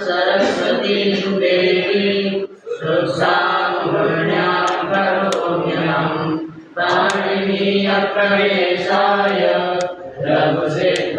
सरस्वती देवी सुसां पुण्यां करोम्यहं पाणिनीयप्रवेशाय लघुसिद्धान्तकौमुदी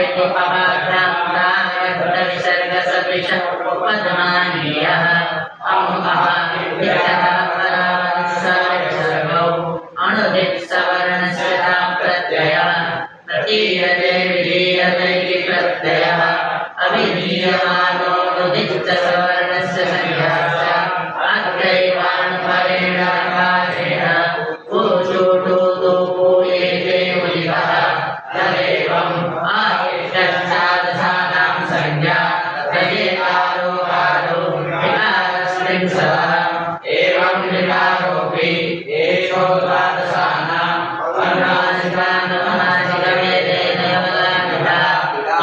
इति पपाभ्यां विसर्ग सदृश उपध्मानीयः अमुकः विद्यः परावत्सर्गौ अणुदित् सवर्णस्य प्रत्ययः प्रतीयते विधीयते इति प्रत्ययः अविधीयमानो नुदित् सवर्णस्य संज्ञाश्च अग्रैवानुपरेण कालेन पूचोटो दो पूयेते उलितः तदेवम् आदिष्टसाधसानां संज्ञा तदेकारो कारो विकारस्मिन् सः एवं विकारोऽपि एषो द्वादशानां वर्णासिकानुनासिकवेदेन व्यवधानिता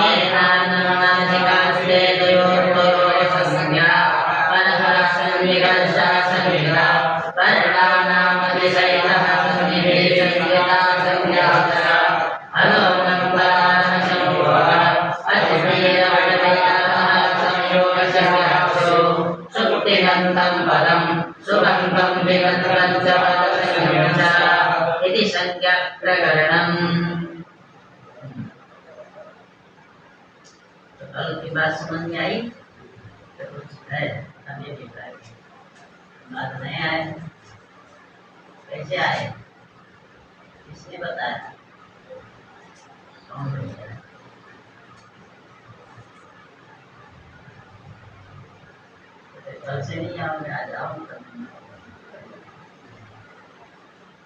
येनानुनासिकास्तेदयोर्भयोः संज्ञा परः संविकर्षा संविदा वर्णानामतिशयः संविभेषयिता संज्ञातः अलोकं परासंयोगः अतिशयवटतयाः संयोगसंज्ञासु सुक्तिगन्तं पदं सुगन्धं विगन्धं च पदसंयोगः इति संज्ञाप्रकरणम्। तो कल की बात समझ में आई? तो कुछ है अभी भी बात नहीं आए। कैसे आए? किसने बताया? कौन बताया? कल से नहीं आओगे, आज आओगे।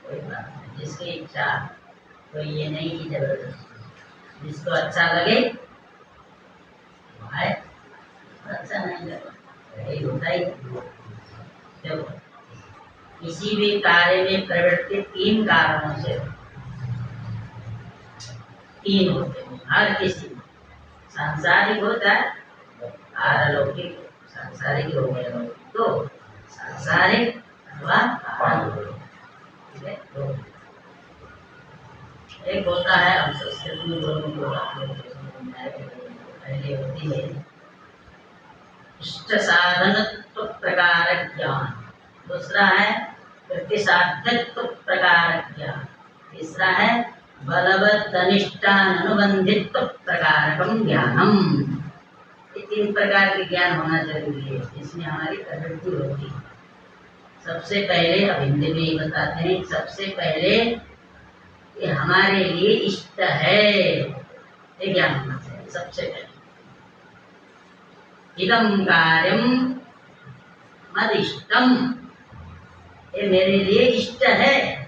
कोई बात नहीं, जिसकी इच्छा, कोई ये नहीं की जबरदस्ती, जिसको अच्छा लगे आए, अच्छा नहीं लगे यही होता ही। देखो किसी भी कार्य में प्रवृत्ति तीन कारणों से, तीन होते हैं हर किसी में। सांसारिक होता है, अलौकिक, सांसारिक हो गया तो सांसारिक अथवा अलौकिक। तो एक होता है, हम संस्कृत में दोनों पहले होती है इष्ट साधनत्व प्रकार ज्ञान, दूसरा है प्रतिसाध्यत्व प्रकार ज्ञान, तीसरा है बलवत् अनिष्टानुबंधित्व प्रकारकम ज्ञानम। ये तीन प्रकार के ज्ञान होना जरूरी है, इसमें हमारी प्रवृत्ति होती है। सबसे पहले अब हिंदी में ही बताते हैं, सबसे पहले ये हमारे लिए इष्ट है, ये ज्ञान होना चाहिए सबसे पहले। इदं कार्यम मद इष्टम, ये मेरे लिए इष्ट है,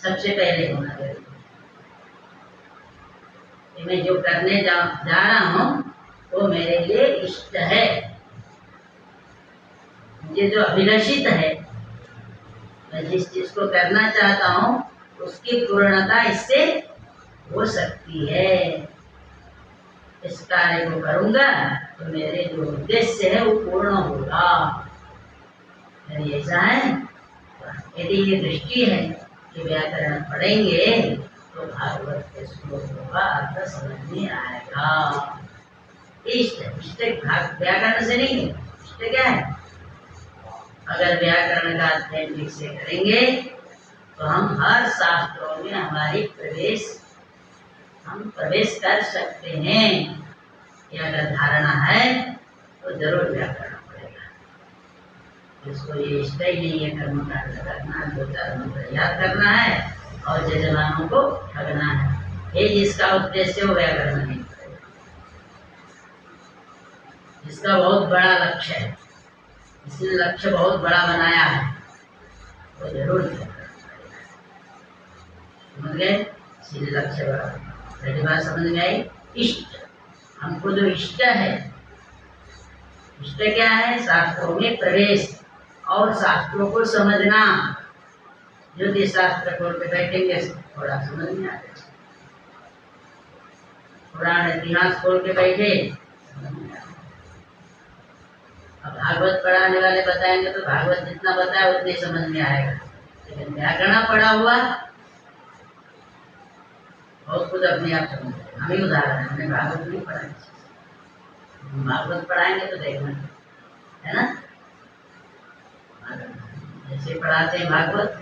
सबसे पहले होना चाहिए। ये मैं जो करने जा रहा हूँ वो मेरे लिए इष्ट है, मुझे जो अभिलषित है, मैं जिस चीज को करना चाहता हूँ उसकी पूर्णता इससे हो सकती है। इस कार्य को करूँगा तो मेरे जो उद्देश्य है वो पूर्ण होगा। यदि ऐसा है, यदि ये दृष्टि है कि व्याकरण पढ़ेंगे तो भागवत के श्लोकों का अर्थ समझ में आएगा। इष्ट व्याकरण से नहीं है, इष्ट क्या है? अगर व्याकरण का अध्ययन ठीक से करेंगे तो हम हर शास्त्रों में हम प्रवेश कर सकते हैं। ये अगर धारणा है तो जरूर व्याकरण पड़ेगा। जिसको ये इष्ट ही नहीं है कर्मकांड करना, दो चार मंत्र याद करना है और जजमानों को ठगना है, ये जिसका उद्देश्य हो व्याकरण नहीं पड़ेगा। जिसका बहुत बड़ा लक्ष्य है, इसने लक्ष्य बहुत बड़ा बनाया है, तो जरूर समझ गए। इसलिए लक्ष्य बड़ा, पहली बात समझ में आई। इष्ट, हमको जो इष्ट है, इष्ट क्या है? शास्त्रों में प्रवेश और शास्त्रों को समझना। ज्योतिष शास्त्र खोल के बैठेंगे थोड़ा समझ में आ जाएगा, पुराण इतिहास खोल के बैठे समझ में आ जाएगा। अब भागवत पढ़ाने वाले बताएंगे तो भागवत जितना बताया उतनी समझ में आएगा, लेकिन व्याकरण पढ़ा हुआ बहुत कुछ अपने आप समझ। हम ही उदाहरण है, हमने भागवत नहीं पढ़ा, भागवत पढ़ाएंगे तो देखना है ना। जैसे पढ़ाते हैं भागवत,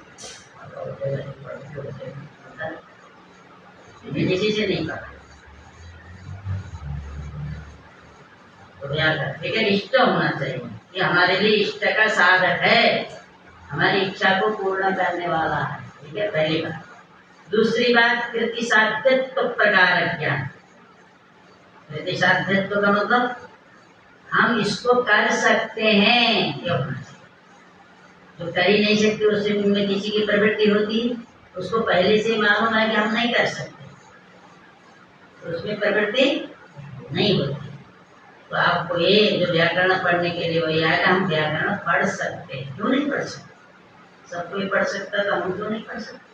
किसी से नहीं पढ़ा, तो व्याकरण ठीक है, इष्ट होना चाहिए, ये हमारे लिए इष्ट का साधक है, हमारी इच्छा को पूर्ण करने वाला है। ठीक है, पहली बात। दूसरी बात, कृति साध्यत्व प्रकार ज्ञान। कृति साध्यत्व का मतलब हम इसको कर सकते हैं, ये होना चाहिए। जो कर ही नहीं सकते उससे में किसी की प्रवृत्ति होती है, उसको पहले से मालूम है कि हम नहीं कर सकते, तो उसमें प्रवृत्ति नहीं होती। तो आपको ये जो व्याकरण पढ़ने के लिए वही आएगा, हम व्याकरण पढ़ सकते हैं, क्यों नहीं पढ़ सकते? सब कोई पढ़ सकता तो हम क्यों नहीं पढ़ सकते?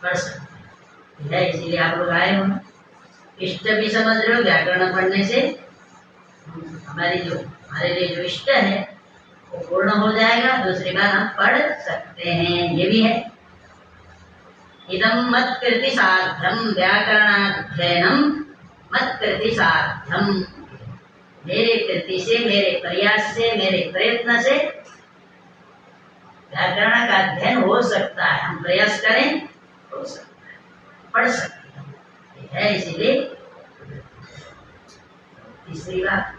पढ़ सकते है, इसीलिए आप लोग आए हो। इष्ट भी समझ रहे हो, व्याकरण पढ़ने से हमारे लिए जो इष्ट है वो पूर्ण हो जाएगा। दूसरी बात, हम पढ़ सकते हैं, ये भी है। इदम मत कृति साध्यम व्याकरणाध्ययनम मत कृति साध्यम, मेरे कृति से, मेरे प्रयास से, मेरे प्रयत्न से व्याकरण का अध्ययन हो सकता है। हम प्रयास करें हो सकता है, पढ़ सकते हैं, इसीलिए। तीसरी बात,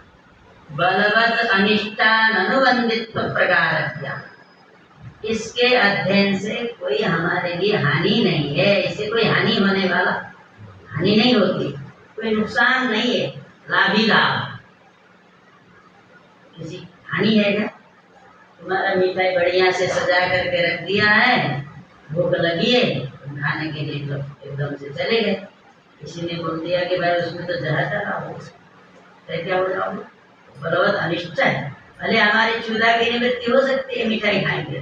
बलवत अनिष्टान अनुबंधित्व प्रकार, इसके अध्ययन से कोई हमारे लिए हानि नहीं है, इससे कोई हानि होने वाला, हानि नहीं होती, कोई नुकसान नहीं है, लाभ ही लाभ। किसी हानि है क्या? तुम्हारा मिठाई बढ़िया से सजा करके रख दिया है, भूख लगी है, खाने के लिए एकदम से चले गए, किसी ने बोल दिया कि भाई उसमें तो जहर डाला हो, तो क्या हो जाओगे? बलवत अनिष्ट है। भले हमारी क्षुधा की निवृत्ति हो सकती है मिठाई खाएंगे,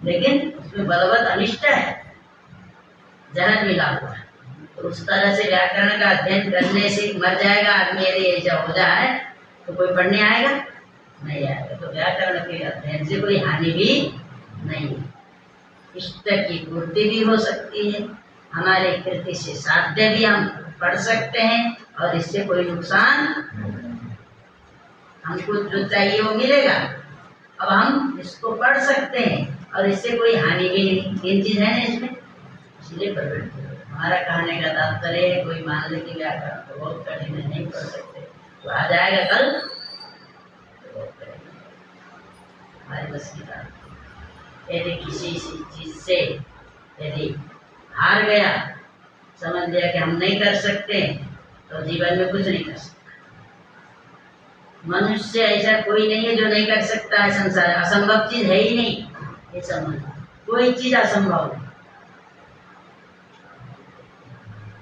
लेकिन उसमें बलवत अनिष्ट है, जहर मिला हुआ है। तो उस तरह से व्याकरण का अध्ययन करने से मर जाएगा आदमी, यदि ऐसा हो जाए तो कोई पढ़ने आएगा नहीं आएगा। तो व्याकरण के अध्ययन से कोई हानि भी नहीं है, इष्ट की पूर्ति भी हो सकती है, हमारे कृति से साध्य भी हम पढ़ सकते हैं, और इससे कोई नुकसान, हमको जो चाहिए वो मिलेगा। अब हम इसको पढ़ सकते हैं और इससे कोई हानि भी नहीं, तीन चीज है ना इसमें, इसलिए प्रवृत्ति। हमारा कहने का तात्पर्य है, कोई मान ले कि व्याकरण तो बहुत कठिन है, नहीं पढ़ सकते, तो आ जाएगा कल, हमारे बस की बात। यदि किसी चीज से यदि हार गया, समझ लिया कि हम नहीं कर सकते, तो जीवन में कुछ नहीं कर सकता। मनुष्य ऐसा कोई नहीं है जो नहीं कर सकता है, संसार असंभव चीज है ही नहीं, ये समझ, कोई चीज असंभव नहीं।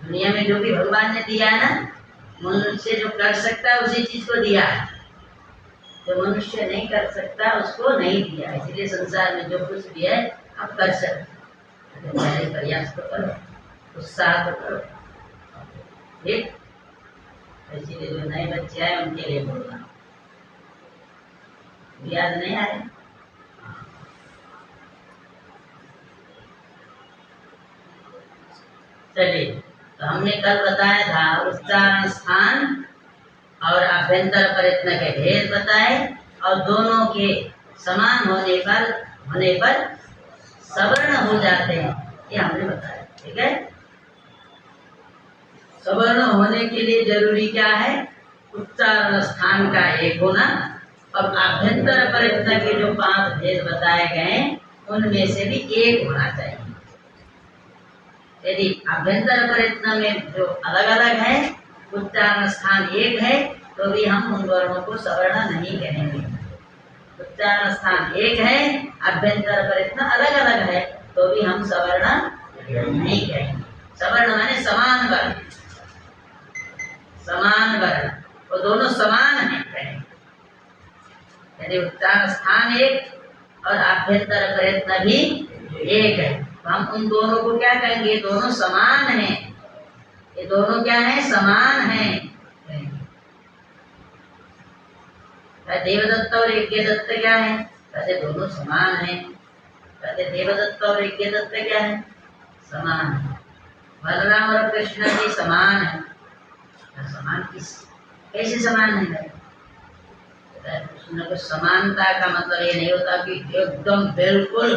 दुनिया में जो भी भगवान ने दिया है ना, मनुष्य जो कर सकता है उसी चीज को दिया है, जो मनुष्य नहीं कर सकता उसको नहीं दिया। इसलिए संसार में जो कुछ भी है आप कर सकते, पहले प्रयास तो करो, उत्साह तो करो, ठीक। इसीलिए जो नए बच्चे आए उनके लिए बोलना, याद नहीं आए? चलिए, तो हमने कल बताया था उच्चारण स्थान और आभ्यंतर प्रयत्न के भेद बताए, और दोनों के समान होने पर सवर्ण हो जाते हैं, ये हमने बताया। ठीक है, सवर्ण होने के लिए जरूरी क्या है? उच्चारण स्थान का एक होना, और आभ्यंतर प्रयत्न के जो 5 भेद बताए गए उनमें से भी एक होना चाहिए। यदि आभ्यंतर प्रयत्न में जो अलग अलग है, उच्चारण स्थान एक है, तो भी हम उन वर्णों को सवर्ण नहीं कहेंगे। उच्चारण स्थान एक है, आभ्यंतर प्रयत्न अलग अलग है, तो भी हम सवर्ण नहीं कहेंगे। सवर्ण माने समान वर्ण, समान वर्ण, वो दोनों समान है कहेंगे। यदि उच्चारण स्थान एक और आभ्यंतर प्रयत्न भी एक है, तो हम उन दोनों को क्या कहेंगे? दोनों समान हैं, ये दोनों क्या है? समान हैं। देवदत्त और यज्ञदत्त क्या है? कहते दोनों समान हैं। कहते देवदत्त और यज्ञदत्त क्या है? समान है। बलराम और कृष्ण जी समान है। समान किस, कैसे समान है? कृष्ण को समानता का मतलब ये नहीं होता कि एकदम बिल्कुल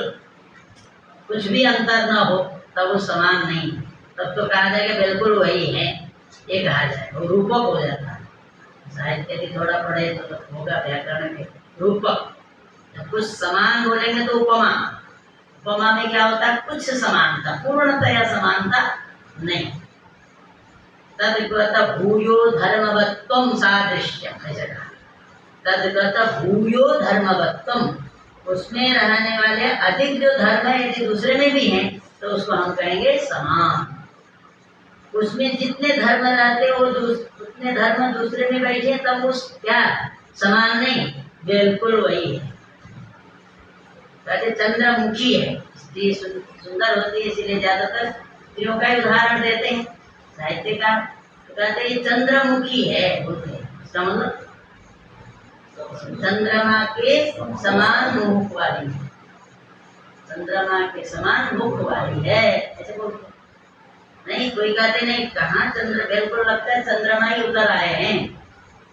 कुछ भी अंतर ना हो तब वो समान नहीं, तब तो कहा जाएगा बिल्कुल वही है, ये कहा जाए, वो रूपक हो जाता है। साहित्य भी थोड़ा पढ़े तो होगा व्याकरण के। रूपक, जब कुछ समान बोलेंगे तो उपमा। उपमा में क्या होता है? कुछ समानता, पूर्णतया समानता नहीं। तद्गत भूयो धर्मवत्वम सादृश्यम, ऐसा कहा। तद्गत भूयो धर्मवत्वम, उसमें रहने वाले अधिक जो धर्म है यदि दूसरे में भी हैं तो उसको हम कहेंगे समान। उसमें जितने धर्म रहते वो उतने धर्म दूसरे में बैठे तब उस क्या समान नहीं, बिल्कुल वही है। कहते चंद्रमुखी है, स्त्री सुंदर होती है इसीलिए ज्यादातर स्त्रियों का ही उदाहरण देते हैं साहित्य का। तो कहते ये चंद्रमुखी है, बोलते इसका मतलब चंद्रमा के समान मुख वाली है, चंद्रमा के समान मुख वाली है, ऐसे बोलते नहीं। कोई कहते नहीं, कहाँ चंद्र, बिल्कुल लगता है चंद्रमा ही उतर आए हैं,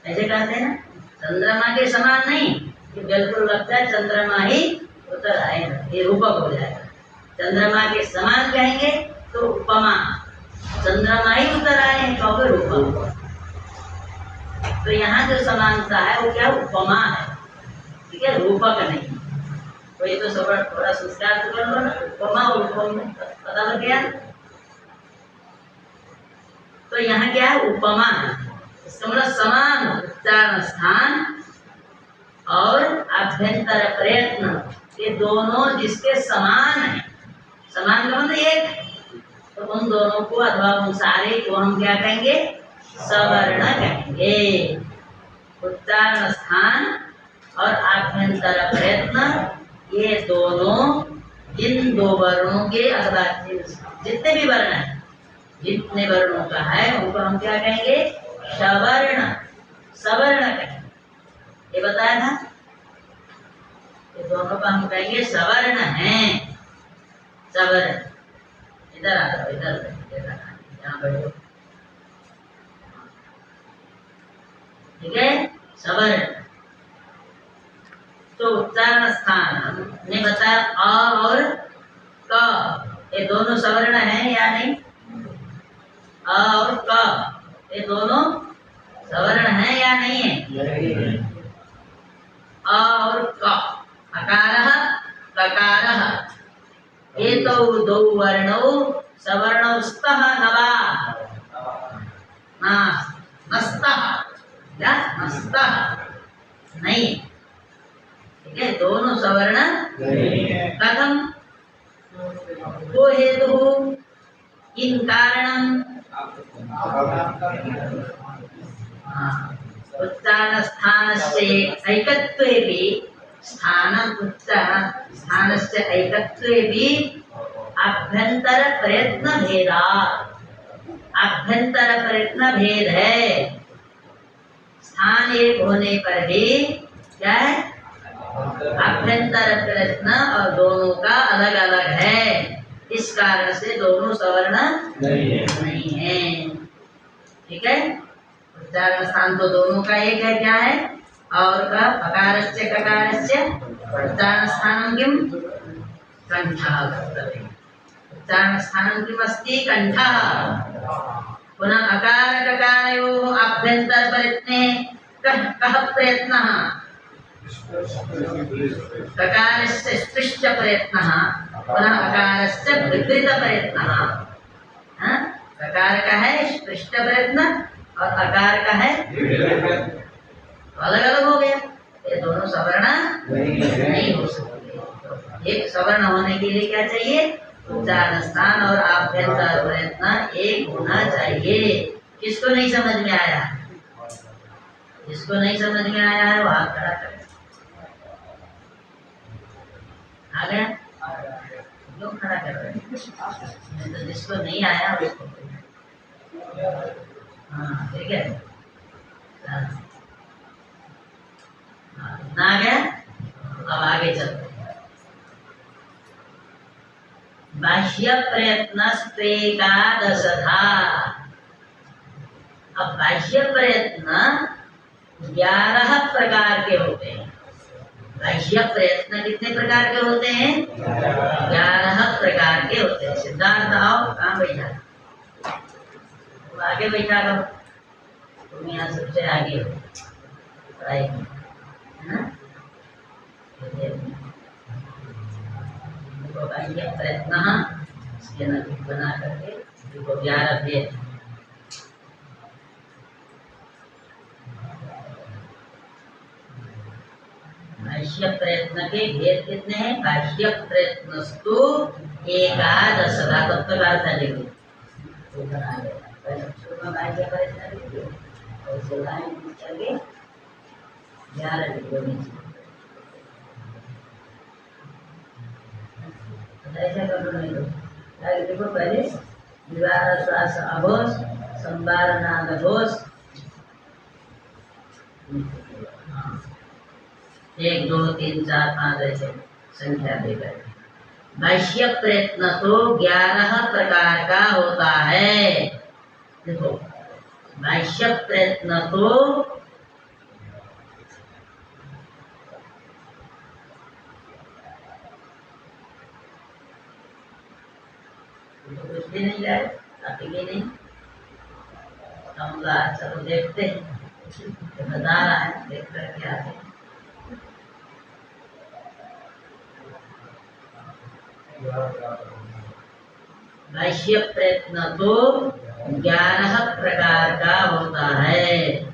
ऐसे कहते हैं ना। चंद्रमा के समान नहीं, कि बिल्कुल लगता है चंद्रमा ही उतर आए हैं, ये रूपक हो जाएगा। चंद्रमा के समान कहेंगे तो उपमा, चंद्रमा ही उतर आए हैं क्योंकि रूपक। तो यहाँ जो समानता है वो क्या उपमा है, ठीक है, रूपक नहीं। तो ये तो सब थोड़ा संस्कार तो कर लो ना, उपमा और उपम पता लग गया। तो यहाँ क्या है? उपमा है, इसका मतलब समान उच्चारण स्थान और आभ्यंतर प्रयत्न, ये दोनों जिसके समान है, समान का मतलब एक, तो उन दोनों को अथवा उन सारे को हम क्या कहेंगे? सवर्ण कहेंगे। उच्चारण स्थान और आभ्यंतर प्रयत्न, ये दोनों जिन दो वर्णों के अथवा जितने भी वर्ण हैं, जितने वर्णों का है उनको हम क्या कहेंगे? सवर्ण, सवर्ण कहेंगे। ये बताया था, ये दोनों का हम कहेंगे सवर्ण हैं, सवर्ण। इधर आ जाओ, इधर यहाँ बैठो, ठीक है, सवर्ण। तो उच्चारण स्थान हमने बताया अ और क, ये दोनों सवर्ण हैं या नहीं? अ और क ये दोनों सवर्ण हैं या नहीं है? अ और क, अकारः ककारः, ये तो दो वर्णौ सवर्णौ स्तः नवा नस्तः या नस्तः नहीं, ठीक है, दोनों सवर्ण कथम? को हेतु किं कारणम? उच्चारण स्थानस्य ऐकत्वेपि, स्थानम उच्चारण स्थानस्य ऐकत्वेपि आभ्यंतर प्रयत्न भेदात्, आभ्यंतर प्रयत्न भेद है। स्थान एक होने पर भी क्या है? आभ्यंतर प्रयत्न और दोनों का अलग अलग है, इस कारण से दोनों सवर्ण नहीं है, ठीक है। उच्चारण स्थान तो दोनों का एक है, क्या है? और का अकारस्य ककारस्य उच्चारण स्थानं किम? कंठः कर्तव्यः। उच्चारण स्थानं किम अस्ति? कंठः। पुनः अकार ककारयोः आभ्यंतर प्रयत्ने कः प्रयत्नः? ककारस्य स्पृष्ट प्रयत्नः, पुनः अकारस्य विपरीत प्रयत्नः। ककार का है स्पृष्ट प्रयत्न और अकार का है अलग अलग हो गया, ये दोनों सवर्ण नहीं हो सकते। एक सवर्ण होने के लिए क्या चाहिए? उच्चारण स्थान और आभ्यंतर प्रयत्न एक होना चाहिए। किसको नहीं समझ में आया? जिसको नहीं समझ में आया है वो हाथ खड़ा करे। आ गया? क्यों खड़ा कर रहे हैं? तो जिसको नहीं आया उसको, हाँ ठीक है, इतना आ गया। अब आगे चलते हैं। बाह्य प्रयत्नस्त्वेकादशधा। अब बाह्य प्रयत्न 11 प्रकार के होते हैं। बाह्य प्रयत्न कितने प्रकार के होते हैं? 11 प्रकार के होते हैं। सिद्धार्थ आओ, कहाँ बैठा? आगे बैठा रहो, तुम यहाँ सबसे आगे हो पढ़ाई में, है ना। देखो बाह्य प्रयत्न इसके नजदीक बना करके देखो 11 भेद। बाह्य प्रयत्न के भेद कितने हैं? बाह्य प्रयत्नस्तु एकादश तत्व का अर्थ लिखिए। वो बना लेगा पहले शुरू में बाह्य प्रयत्न लिखिए और उसे लाइन चलिए 11 लिखो नीचे। ऐसा कर नहीं दो देखो पहले निवार श्वास अघोष संवार नाद घोष 1 2 3 4 5 ऐसे संख्या देकर। बाह्य प्रयत्न तो 11 प्रकार का होता है। देखो बाह्य प्रयत्न तो कुछ भी नहीं जाए अभी नहीं हम चलो देखते हैं बता रहा है देख कर क्या है। बाह्य प्रयत्न तो 11 प्रकार का होता है।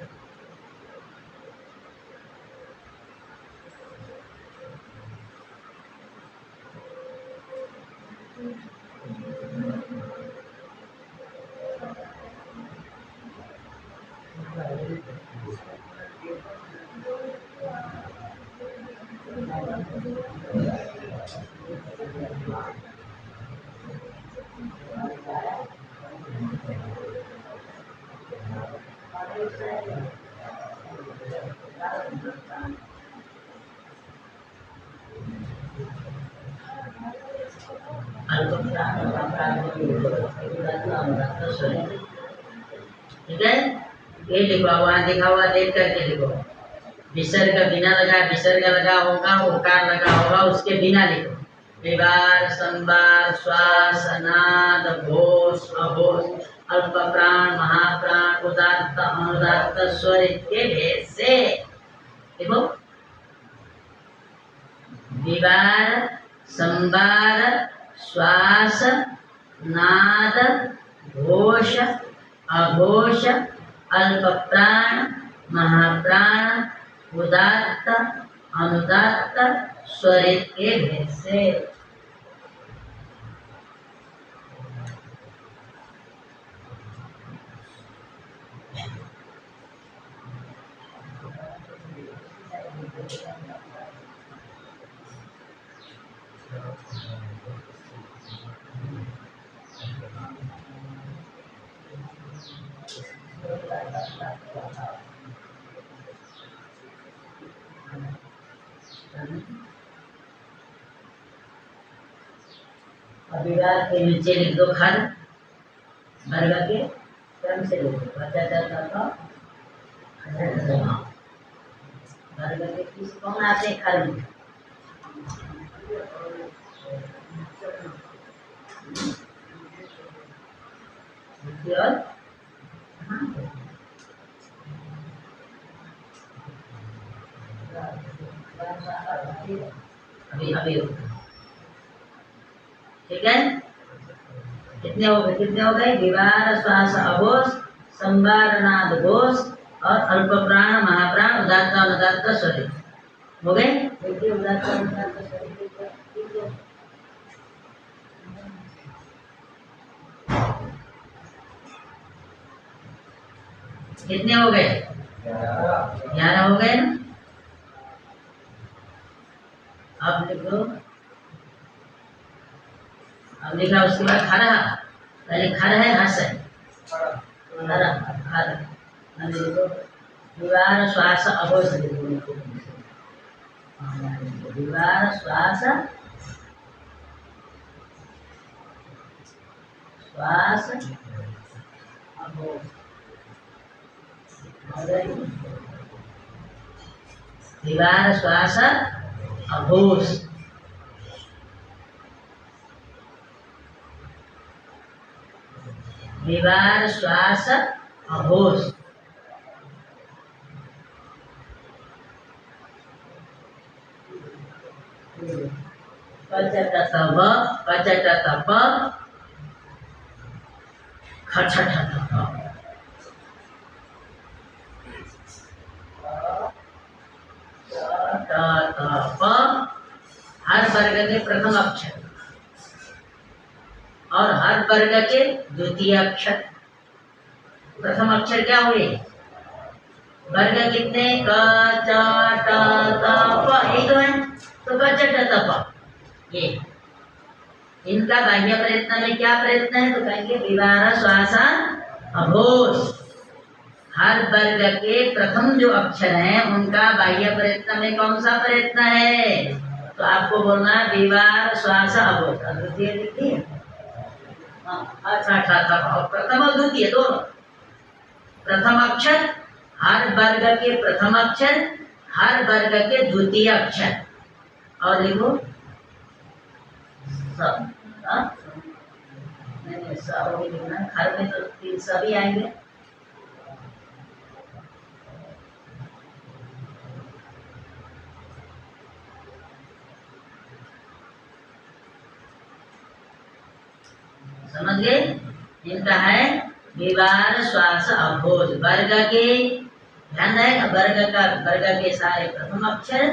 ठीक है ये लिखो वहां लिखा हुआ देख करके लिखो। विसर्ग बिना लगा विसर्ग लगा होगा ओकार लगा होगा उसके बिना लिखो। विवार संवार श्वास नाद घोष अघोष अल्प प्राण महाप्राण उदात्त अनुदात्त स्वर के भेद से देखो। विवार संवार श्वास नाद घोष अघोष अल्प प्राण महाप्राण उदात्त अनुदात्त स्वरित के भेद से। विवाद के नीचे लिख दो खर वर्ग के क्रम से लिख दो। वर्ग के किस कौन आते खर में और अभी अभी ठीक है। कितने हो गए विवार श्वास अघोष संवार नाद घोष और अल्प प्राण महाप्राण उदात्त अनुदात्त स्वरित हो गए। देखिए उदात्त अनुदात्त स्वरित कितने हो गए? 11 हो गए ना। अब लिखो अब लिखा उसके बाद खरा पहले खर है हस है खरा खर लिखो विवार श्वास अघोष विवार श्वास श्वास अघोष विवार श्वास अघोष विवार श्वास अघोष कचटतव कचटतप खचटतप हर वर्ग के प्रथम अक्षर और हर वर्ग के द्वितीय अक्षर। प्रथम अक्षर क्या हुए? वर्ग कितने? क च ट त प, यही तो है। तो क च ट त प, ये इनका बाह्य प्रयत्न में क्या प्रयत्न है? तो कहेंगे विवार श्वास अघोष। हर वर्ग के प्रथम जो अक्षर हैं उनका बाह्य प्रयत्न में कौन सा प्रयत्न है? तो आपको बोलना है विवार श्वास अघोष। द्वितीय लिखिए, अच्छा प्रथम और द्वितीय दोनों। प्रथम अक्षर हर वर्ग के प्रथम अक्षर, हर वर्ग के द्वितीय अक्षर। और लिखो सब, नहीं सब लिखना, हर में तो तीन सभी आएंगे। समझ गए? इनका है विवार श्वास अघोष। वर्ग के ध्यान रहेगा, वर्ग के सारे प्रथम अक्षर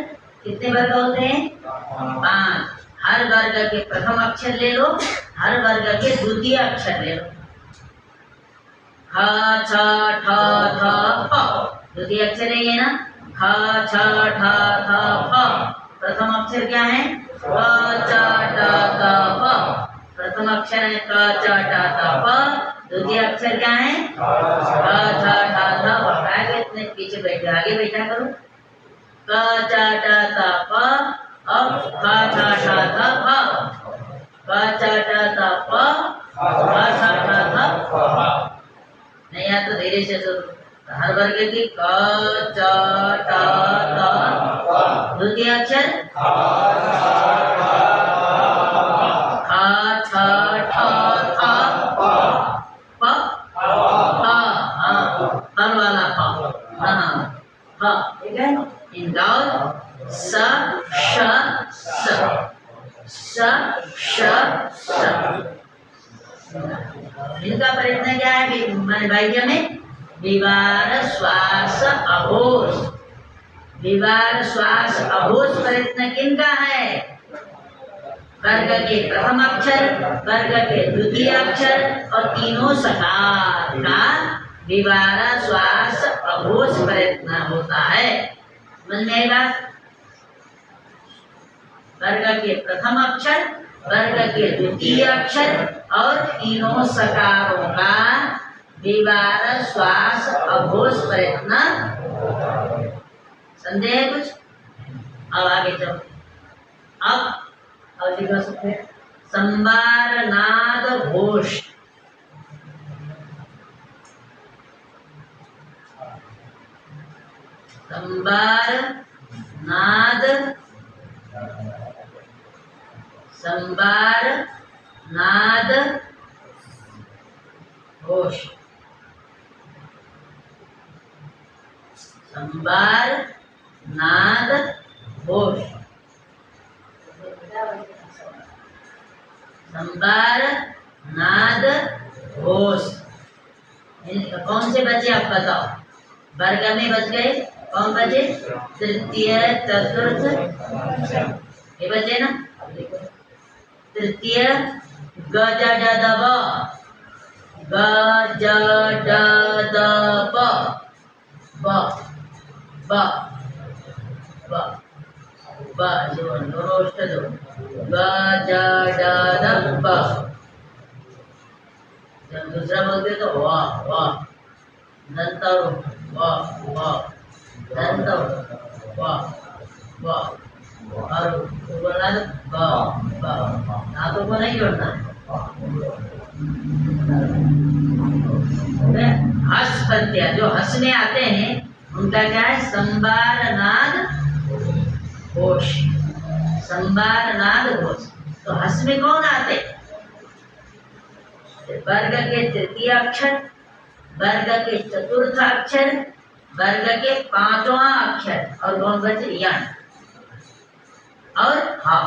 कितने वर्ग होते हैं? 5। हर वर्ग के प्रथम अक्षर ले लो, हर वर्ग के द्वितीय अक्षर ले लो। ख छ ठ थ प, द्वितीय अक्षर है ये ना। ख छ ठ थ प, प्रथम अक्षर क्या है? क च ट त प, प्रथम अक्षर है क च ट त प। द्वितीय अक्षर क्या है? क छ ठ थ प। आगे इतने पीछे बैठे, आगे बैठा करो। क च ट त प, अब क छ ठ थ प, क च ट त प, क छ ठ थ प। नहीं या तो धीरे से सुनो। हर वर्ग की क च ट त, द्वितीय अक्षर इनका प्रयत्न क्या है? माने बाह्य में विवार श्वास अघोष। विवार श्वास अघोष प्रयत्न किनका है? वर्ग के प्रथम अक्षर, वर्ग के द्वितीय अक्षर और तीनों सकार का विवार श्वास अघोष प्रयत्न होता है। समझ में आई बात? वर्ग के प्रथम अक्षर, वर्ग के द्वितीय अक्षर और तीनों सकारों का विवार श्वास अघोष प्रयत्न। संदेह है कुछ? अब आगे चलो। अब लिखो सकते हैं संबार नाद घोष। संबार नाद, संबार नाद घोष। संबार नाद घोष। संबार नाद घोष। कौन से बचे आप बताओ? वर्ग में बच गए कौन बचे? तृतीय चतुर्थ, ये बचे ना। तृतीय ग ज ड द ब, ग ज ड द ब, ब ब ब ब जो नोष्ट दो, ग ज ड द ब। जब दूसरा बोलते तो वाह वाह, दंत वाह वाह, दंत वाह वाह, और बोलना तो दांतों को नहीं जोड़ना। हस प्रत्यय जो हस में आते हैं उनका क्या है? संबार नाद घोष। संबार नाद घोष। तो हस में कौन आते? वर्ग के तृतीय अक्षर, वर्ग के चतुर्थ अक्षर, वर्ग के पांचवा अक्षर और कौन बचे? यण और हा।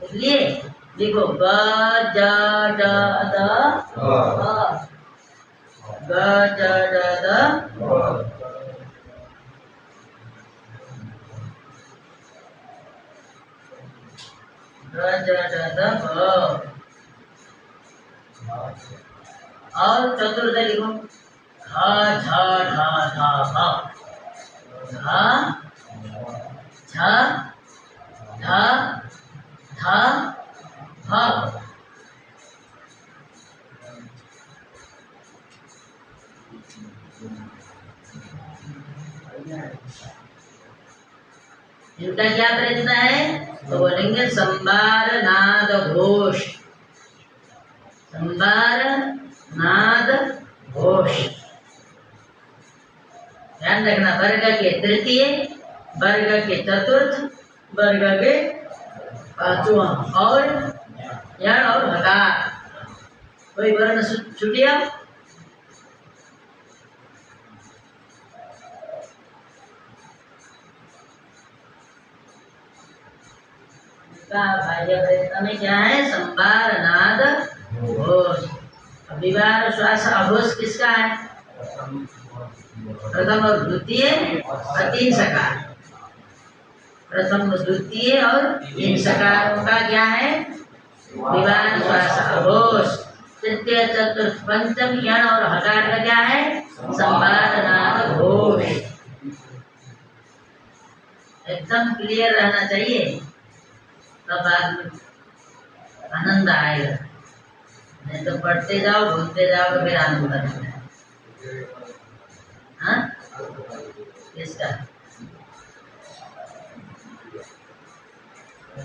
इसलिए लिखो ग ज ड द ग ज ड द ग ज ड द भ। और चतुर्थ लिखो ध झ ढ ध भ ध झ ध ध भ। इनका क्या प्रयत्न है? तो बोलेंगे संबार नाद घोष, संबार नाद घोष। ध्यान रखना, वर्ग के तृतीय, वर्ग के चतुर्थ, वर्ग के पांचवा और यण और हकार। कोई वर्ण छुटिया? बाह्य प्रयत्न में क्या है? संबार नाद घोष। विवाह श्वास अघोष किसका है? प्रथम और द्वितीय और तीन सकार। प्रथम द्वितीय और तीन सकारों का क्या है? विवाह श्वास अघोष। तृतीय चतुर्थ पंचम यण और हकार का क्या है? संबार नाद घोष। एकदम क्लियर रहना चाहिए, तब बाद में आनंद आएगा। नहीं तो पढ़ते जाओ भूलते जाओ तो फिर आनंद आता है। हाँ किसका?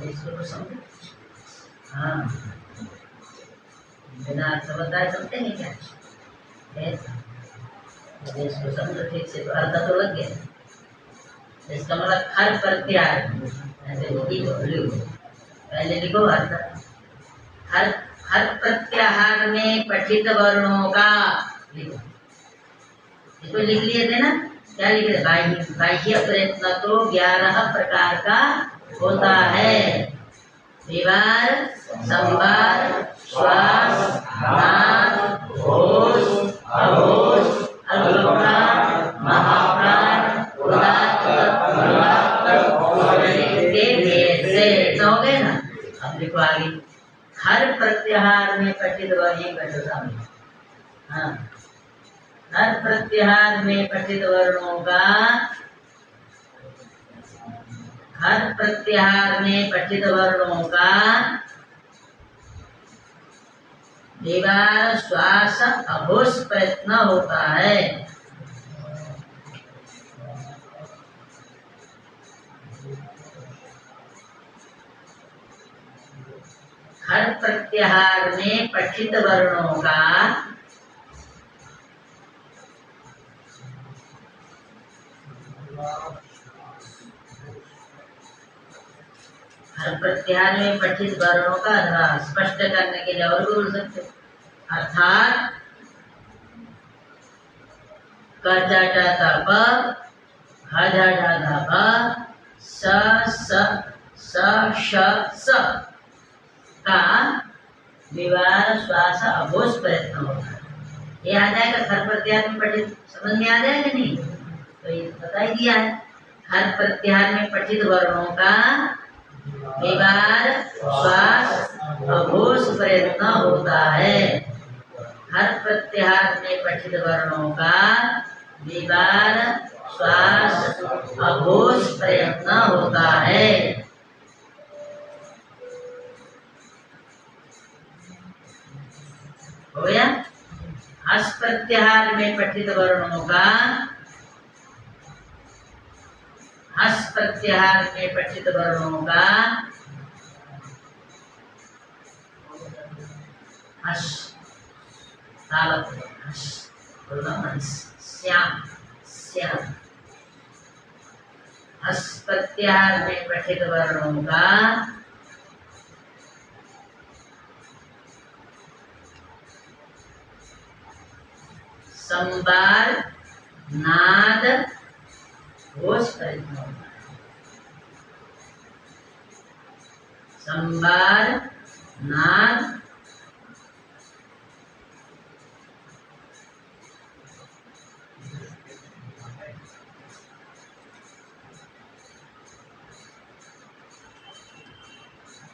इसको तो समझो। हाँ बिना अर्थ बताए समझते नहीं क्या? इसको समझो ठीक से तो अर्थ तो लग गया। इसका मतलब हर प्रत्यार ऐसे लिखो, पहले लिखो अर्थ। हर प्रत्याहार में पठित वर्णों का लिखो। इसको लिख लिए थे ना? क्या लिखे थे? बाह्य प्रयत्न तो 11 प्रकार का होता है। विवार, संवार, श्वास, नाद, घोष, अघोष, अल्पप्राण, महाप्राण, उदात्त, अनुदात्त, के भेद से। हो गए ना? अब लिखो आगे। हर प्रत्याहार में पठित वर्णों का। हाँ, हर प्रत्याहार में पठित वर्णों का, हर प्रत्याहार में पठित वर्णों का विवाह श्वास अघोष प्रयत्न होता है। हर प्रत्याहार में पठित वर्णों का हर प्रत्याहार में पठित वर्णों का स्पष्ट करने के लिए और बोल सकते, अर्थात क च ट त प, ह झ ढ ध भ, स स स श स का विवाह श्वास अघोष प्रयत्न होता है। ये आ जाएगा हर प्रत्याहार में पठित। समझ में आ जाएगा नहीं? तो ये बता ही दिया है। हर प्रत्याहार में पठित वर्णों का विवाह श्वास अघोष प्रयत्न होता है। हर प्रत्याहार में पठित वर्णों का विवाह श्वास अघोष प्रयत्न होता है। हो गया? हस प्रत्याहार में पठित वर्णों का, हस प्रत्याहार में पठित वर्णों का हस श्याम श्याम। हस प्रत्याहार में पठित वर्णों का संबार नाद घोष प्रयत्न होता है। संबार नाद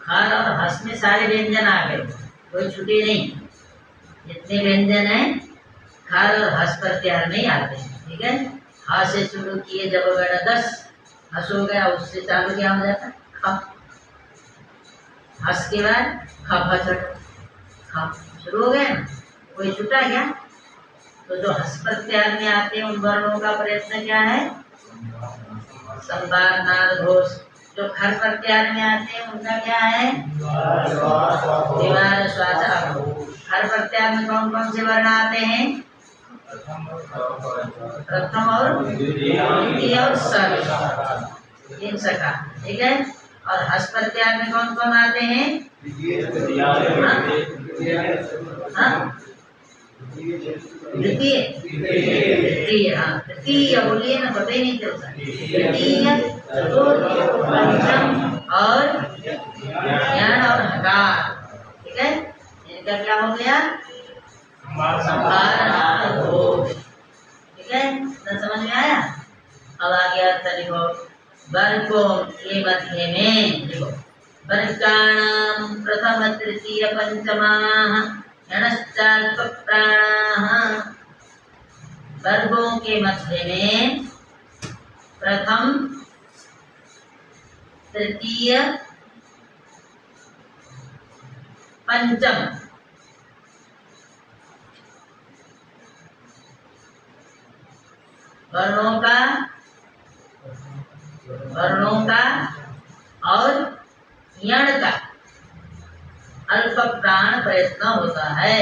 खर और हस में सारे व्यंजन आ गए, कोई छुट्टी नहीं। जितने व्यंजन हैं खर और हस प्रत्याहार में ही आते हैं। ठीक है, हा से शुरू किए जब वगैरह 10 हस हो गया, उससे चालू क्या हो जाता है ख। हस के बाद ख शुरू हो गया ना, कोई छुटा क्या? तो जो हस प्रत्याहार में आते हैं उन वर्णों का प्रयत्न क्या है? संबार नाद घोष। जो खर प्रत्याहार में आते हैं उनका क्या है? दीवार श्वास। खर प्रत्याहार में कौन कौन से वर्ण आते हैं? प्रथम और द्वितीय और सर, इन सका। ठीक है, और हस प्रत्याहार में कौन कौन आते हैं? द्वितीय तृतीय। हाँ, तृतीय बोलिए ना, पता ही नहीं चलता। तृतीय, चतुर्थ, पंचम और ज्ञान और हकार। ठीक है, इनका क्या हो गया? संभार नाद घोष। ठीक है, तो समझ में आया? अब आ गया अर्थ लिखो। वर्गों के मध्य में देखो, वर्गाणां प्रथम तृतीय पंचमाः यणश्चाल्पप्राणाः। वर्गों के मध्य में प्रथम तृतीय पंचम वर्णों का और यण का अल्प प्राण प्रयत्न होता है।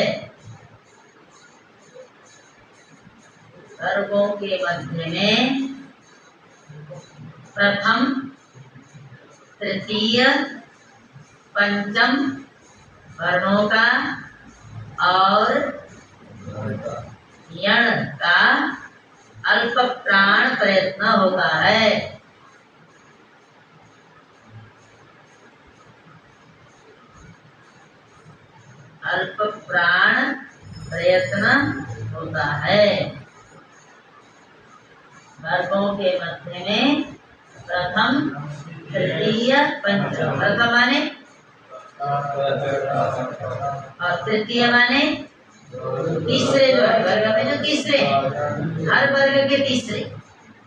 वर्गों के मध्य में प्रथम तृतीय पंचम वर्णों का और यण का अल्प प्राण प्रयत्न होता है। अल्प प्राण प्रयत्न होता है। वर्गों के मध्य में प्रथम तृतीय पंचम। प्रथम माने और तृतीय माने तीसरे। जो है वर्ग में जो तीसरे हैं, हर वर्ग के तीसरे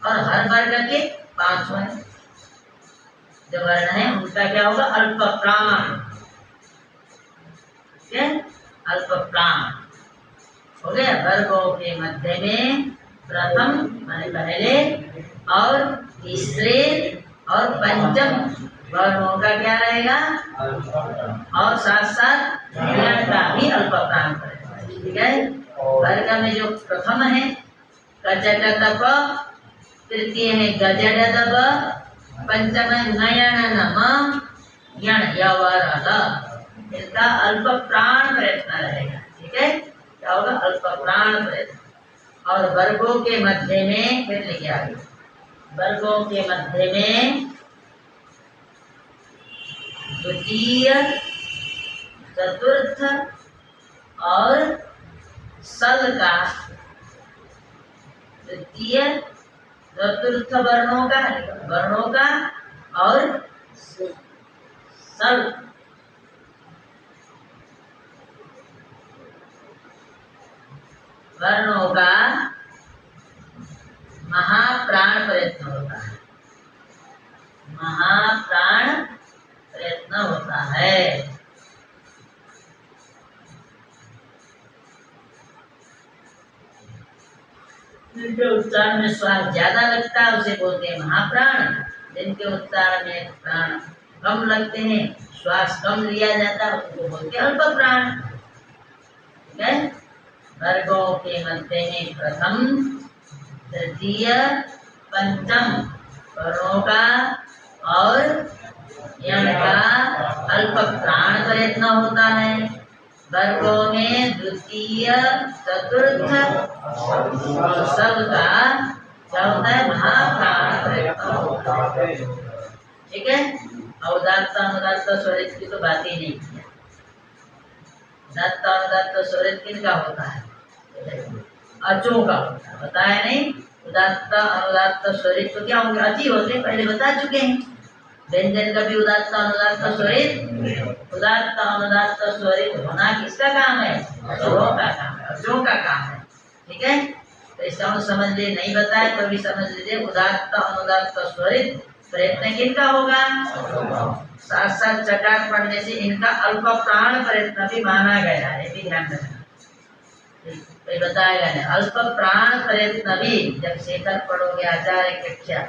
और हर वर्ग के पांचवें जो वर्ण है उनका क्या होगा? अल्प प्राण। ठीक है, अल्प प्राण हो गया। वर्गों के मध्य में प्रथम माने पहले और तीसरे और पंचम वर्णों का क्या रहेगा? और साथ साथ यण का भी अल्प प्राण करेगा। ठीक है, वर्ग में जो प्रथम है कचट तप, तृतीय है गजड तप, पंचम है नयन नम यण यवर। इसका अल्प प्राण प्रयत्न रहेगा। ठीक है, क्या होगा? अल्प प्राण प्रयत्न। और वर्गों के मध्य में फिर लिखे आगे, वर्गों के मध्य में द्वितीय चतुर्थ और सल का, द्वितीय चतुर्थ वर्णों का और सल वर्णों का महाप्राण प्रयत्न होता है। महाप्राण प्रयत्न होता है। जिनके उच्चारण में श्वास ज्यादा लगता है उसे बोलते हैं महाप्राण। जिनके उच्चारण में प्राण कम लगते हैं, श्वास कम लिया जाता है, उसको बोलते हैं अल्प प्राण। ठीक है, वर्गों के मध्य में प्रथम तृतीय पंचम वर्णों का और यण का अल्प प्राण प्रयत्न होता है। वर्गों में द्वितीय चतुर्थ सब का क्या होता है? महाप्राण प्रयत्न होता है। ठीक है, उदात्त अनुदात्त स्वरित की तो बात ही नहीं की। उदात्त अनुदात्त स्वरित किनका होता है? अचों का होता है। बताया नहीं? उदात्त अनुदात्त स्वरित तो क्या होंगे? अची होते, पहले बता चुके हैं। व्यंजन का भी उदात्त अनुदात्त स्वरित, उदात्त अनुदात्त स्वरित होना किसका काम है? अचों का काम है, अचों का काम है। ठीक है, तो इसका हम समझ ले, नहीं बताए तो भी समझ लीजिए। उदात्त अनुदात्त स्वरित प्रयत्न किनका होगा? साथ साथ चकार पढ़ने से इनका अल्प प्राण प्रयत्न भी माना गया है, भी ध्यान रखना। तो बताएगा नहीं, अल्प प्राण प्रयत्न भी जब शेखर पढ़ोगे आचार्य कक्षा,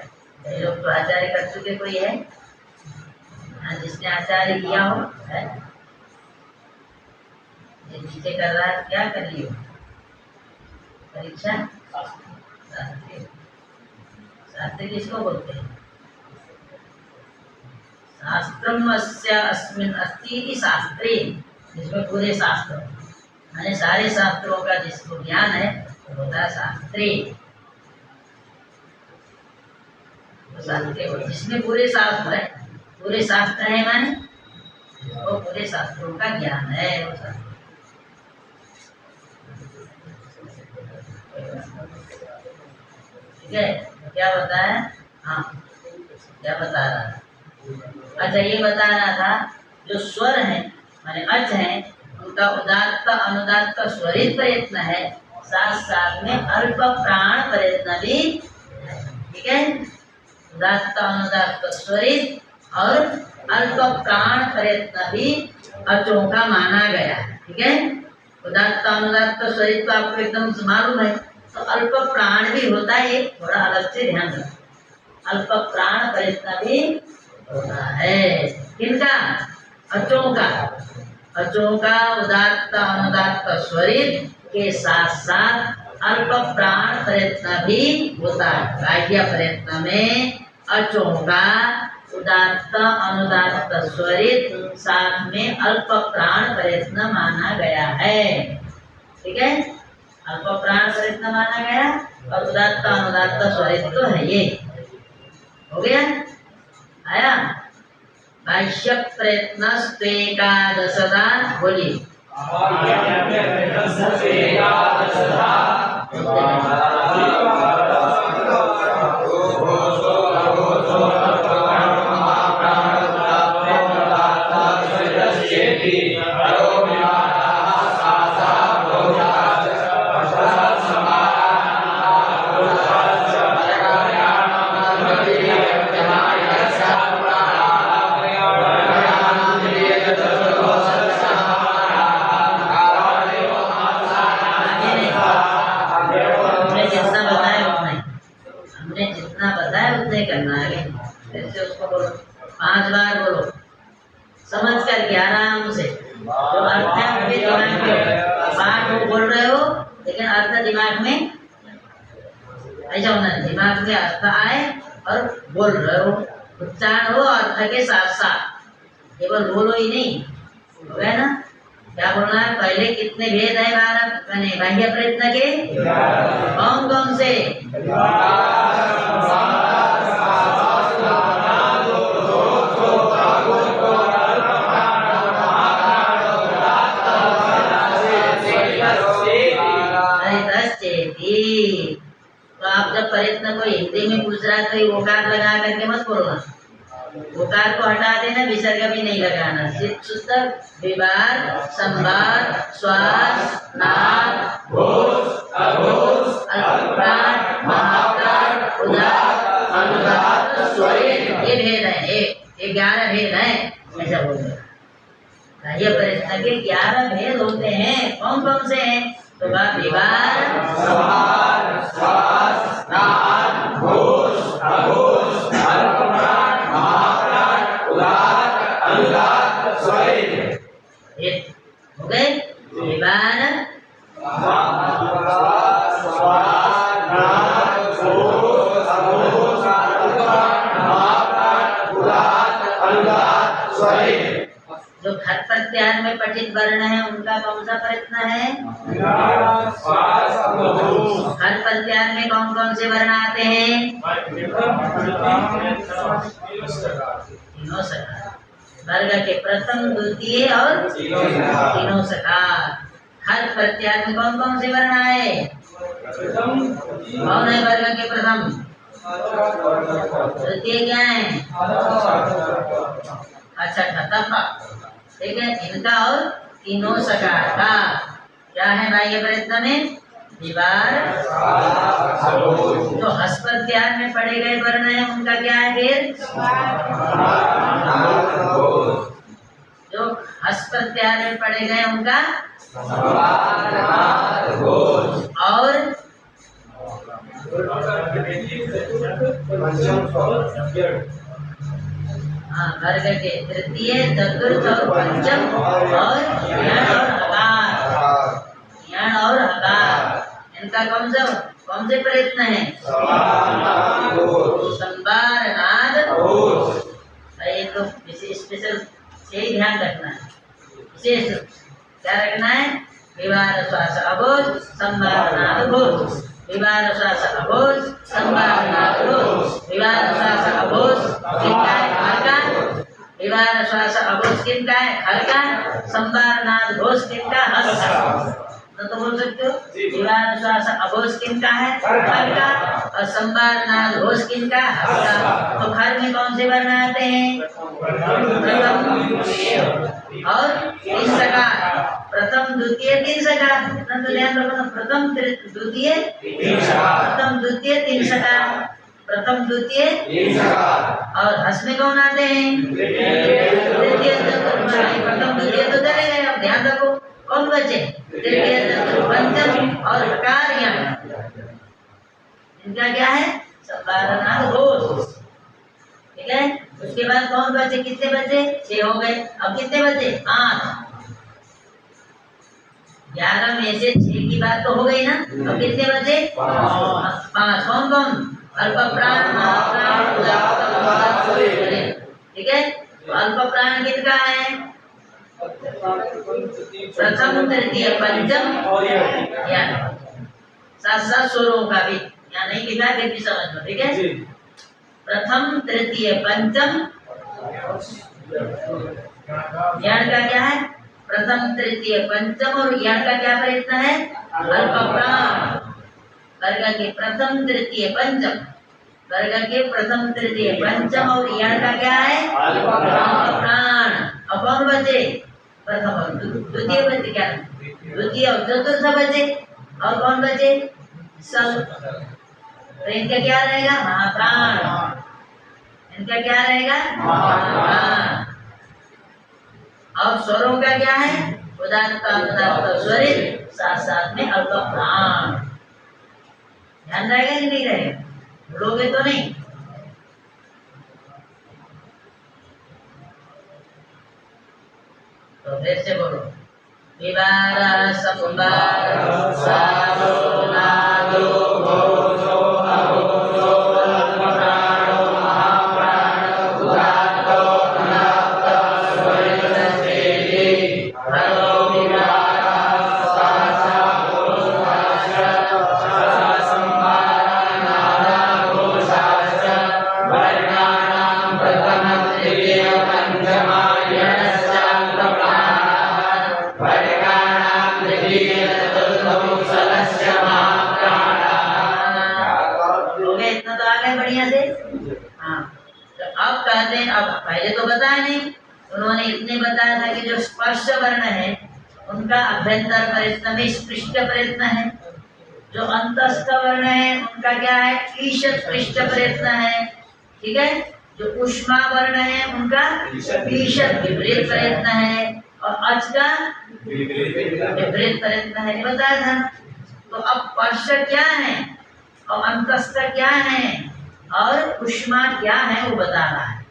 ये लोग तो आचार्य कर चुके, कोई है जिसने आचार्य किया हो? है ये नीचे कर रहा है, क्या कर लियो परीक्षा? शास्त्री किसको बोलते हैं? शास्त्रमस्य अस्मिन् अस्ति इति शास्त्रे, जिसमें पूरे शास्त्र यानी सारे शास्त्रों का जिसको ज्ञान है वो होता है शास्त्री। तो शास्त्री जिसमें पूरे शास्त्र है, पूरे शास्त्र है माने वो पूरे शास्त्रों का ज्ञान है वो शास्त्र। ठीक है, क्या बताया? हाँ, क्या बता रहा था? अच्छा, ये बता रहा था जो स्वर है माने अच है, उनका उदात्त अनुदात्त स्वरित प्रयत्न है, साथ साथ में अल्प प्राण प्रयत्न भी। ठीक है, उदात्त अनुदात्त स्वरित और अल्प प्राण प्रयत्न भी अचों का माना गया है। ठीक है, उदात्त अनुदात्त स्वरित तो आपको एकदम मालूम है, तो अल्प प्राण भी होता है, थोड़ा अलग से ध्यान रखो। अल्प प्राण प्रयत्न भी होता है किनका? अचों का। अचों का उदात्त अनुदात्त स्वरित के साथ साथ अल्प प्राण प्रयत्न भी होता है। बाह्य प्रयत्न में अचों का उदात्त अनुदात्त स्वरित साथ में अल्प प्राण प्रयत्न माना गया है। ठीक है, अल्प प्राण प्रयत्न माना गया और उदात्त अनुदात्त स्वरित तो है ये। हो गया? आया? बाह्य प्रयत्नस्त्वेकादशदा, बोलिए। करना है, ऐसे उसको बोलो 5 बार बोलो, समझ करके आराम से। जो अर्थ है आपके दिमाग में, बात वो बोल रहे हो लेकिन अर्थ दिमाग में ऐसा होना है, दिमाग में अर्थ आए और बोल रहे हो, उच्चारण हो अर्थ के साथ साथ, केवल बोलो ही नहीं। हो गया ना? क्या बोलना है? पहले कितने भेद है भारत मैंने बाह्य प्रयत्न के? कौन कौन से? तो आप जब प्रयत्न को हिंदी में पूछ रहा है तो ओकार लगा करके मत बोलना, ओकार को हटा देना, विसर्ग भी नहीं लगाना, सिर्फ शुद्ध विवाद, संवाद, श्वास, नाद, घोष, अघोष, अल्पप्राण, महाप्राण, उदात्त, अनुदात्त, स्वरित, ये भेद है। ये 11 भेद है, ऐसा बोलते हैं। ये प्रयत्न के 11 भेद होते हैं। कौन कौन से हैं? तो विवाद, संवाद, श्वास, नाद, घोष, अघोष, अल्पप्राण, महाप्राण, उदात्त, अनुदात्त, स्वरित। ये हो गए विवाद, जो खट प्रत्याहार में पठित वर्ण है उनका कौन सा प्रयत्न है? खट प्रत्याहार में कौन कौन से वर्ण आते हैं? तीनों सकार। वर्ग के प्रथम द्वितीय और तीनों सकार। हर प्रत्यार में कौन कौन से वर्ण आए? कौन है वर्ग के प्रथम? द्वितीय क्या है? अच्छा ठप्पा, ठीक है। इनका और तीनों सकार का क्या है बाह्य प्रयत्न में? विवार। जो हस प्रत्यार में पढ़े गए वर्ण है उनका क्या है फिर? जो हस प्रत्यार में पढ़े गए उनका और हाँ वर्ग के तृतीय चतुर्थ और पंचम और यण और हकार। यण और हकार इनका कौन से प्रयत्न है? संबार नाद। ये तो स्पेशल से ही ध्यान रखना है। विशेष क्या रखना है? विवार श्वास अबोध संबार नाद घोष। विवार श्वास अबोध संबार नाद घोष। विवार श्वास अबोध किनका है? हर का। विवार श्वास अबोध किनका है? हर का। संबार नाद घोष किनका? हस का। तो बोल सकते हो विवार श्वास अबोध किनका है? हर का। और संबार नाद घोष किनका? हस का। तो खर में कौन से वर्ण आते हैं? प्रथम और तीन सकार। प्रथम द्वितीय तीन सकार। तो ध्यान रखो, प्रथम द्वितीय प्रथम द्वितीय तीन सकार। प्रथम द्वितीय और हस में कौन आते हैं? तृतीय चतुर्थ। प्रथम द्वितीय तो चले गए, अब ध्यान रखो कौन बचे? तृतीय चतुर्थ पंचम और हकार यण। इनका क्या है? संबार नाद घोष, ठीक है। उसके बाद कौन बचे? कितने बचे? 6 हो गए। अब कितने बचे? 8। 11 में से 6 की बात तो हो गई ना। अब कितने बचे? 5। कौन कौन? अल्प प्राण, महाप्राण, ठीक है। तो अल्प प्राण किसका है? प्रथम तृतीय पंचम यण। साथ स्वरों का भी यहाँ नहीं लिखा है, फिर भी समझ लो, ठीक है। प्रथम तृतीय पंचम यण का क्या है? प्रथम तृतीय पंचम और यण का क्या प्रयत्न है? अल्प प्राण। वर्ग के प्रथम तृतीय पंचम, वर्ग के प्रथम तृतीय पंचम और यण का क्या है? अल्प प्राण। अब कौन बचे? प्रथम और द्वितीय बचे। क्या? द्वितीय और चतुर्थ बचे। और कौन बचे? सल। तो इनका क्या रहेगा? महाप्राण। इनका क्या रहेगा? महाप्राण। और स्वरों का क्या है? उदात्त अनुदात्त स्वरित, साथ साथ में अल्प प्राण। ध्यान रहेगा कि नहीं रहेगा? भूलोगे तो नहीं। तो फिर से बोलो। विवार संबार सारो नादो घोषो अघोषो अल्प प्राणो महाप्राण उदात्तो अनुदात्त स्वरित सेति हरो विवार सासा घोषाश्च सासा संबार नादा घोषाश्च वर्णानां प्रथम तृतीय पंचम यणश्च अल्प प्राणः वर्गाणां तृतीय चतुर्थं सलस्य महाप्राणः। हो गया इतना तो आ गए बढ़िया से। हाँ, तो अब कहते हैं, अब पहले तो बताया नहीं, उन्होंने इतने बताया था कि जो स्पर्श वर्ण है उनका अभ्यंतर प्रयत्न में स्पृष्ट प्रयत्न है। जो अंतस्थ वर्ण है उनका क्या है? ईशत पृष्ठ प्रयत्न है, ठीक है। जो उष्मा वर्ण है उनका ईशत विपरीत प्रयत्न है और अच का विपरीत प्रयत्न है, बताया था। तो अब स्पर्श क्या है और अंतस्थ क्या है और उष्मा क्या है वो बता रहा है।